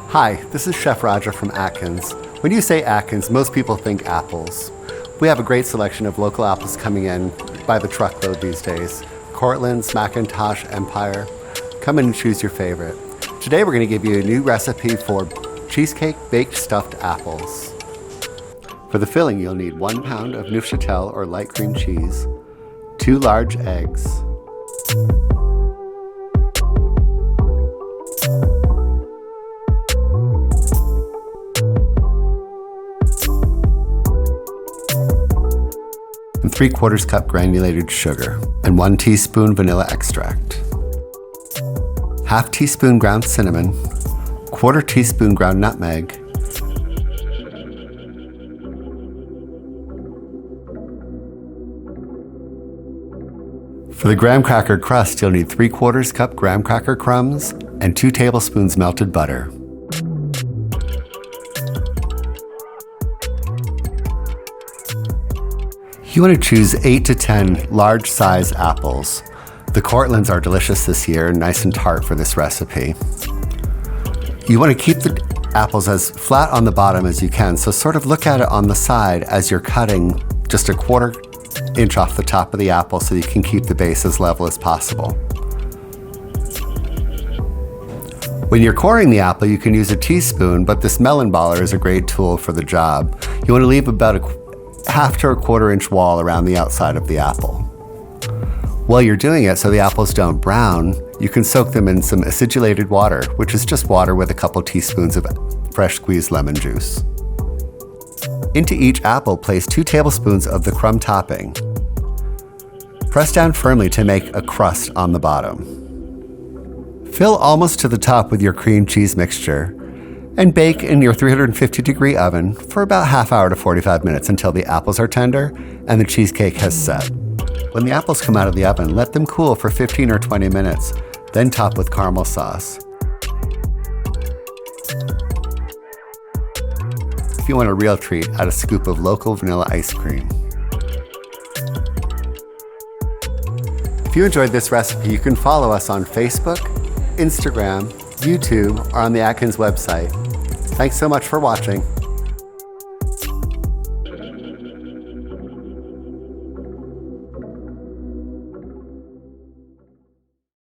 Hi, this is Chef Roger from Atkins. When you say Atkins, most people think apples. We have a great selection of local apples coming in by the truckload these days. Cortland's, McIntosh, Empire. Come in and choose your favorite. Today we're going to give you a new recipe for cheesecake baked stuffed apples. For the filling, you'll need 1 pound of Neufchatel or light cream cheese, 2 large eggs, and 3/4 cup granulated sugar, and 1 teaspoon vanilla extract. 1/2 teaspoon ground cinnamon, 1/4 teaspoon ground nutmeg, for the graham cracker crust, you'll need 3/4 cup graham cracker crumbs and 2 tablespoons melted butter. You want to choose 8 to 10 large size apples. The Cortlands are delicious this year, nice and tart for this recipe. You want to keep the apples as flat on the bottom as you can, so sort of look at it on the side as you're cutting just 1/4 inch off the top of the apple so you can keep the base as level as possible. When you're coring the apple, you can use a teaspoon, but this melon baller is a great tool for the job. You want to leave about a 1/2 to 1/4 inch wall around the outside of the apple. While you're doing it, so the apples don't brown, you can soak them in some acidulated water, which is just water with a couple teaspoons of fresh squeezed lemon juice. Into each apple, place 2 tablespoons of the crumb topping. Press down firmly to make a crust on the bottom. Fill almost to the top with your cream cheese mixture and bake in your 350-degree oven for about 1/2 hour to 45 minutes until the apples are tender and the cheesecake has set. When the apples come out of the oven, let them cool for 15 or 20 minutes, then top with caramel sauce. If you want a real treat, add a scoop of local vanilla ice cream. If you enjoyed this recipe, you can follow us on Facebook, Instagram, YouTube, or on the Atkins website. Thanks so much for watching.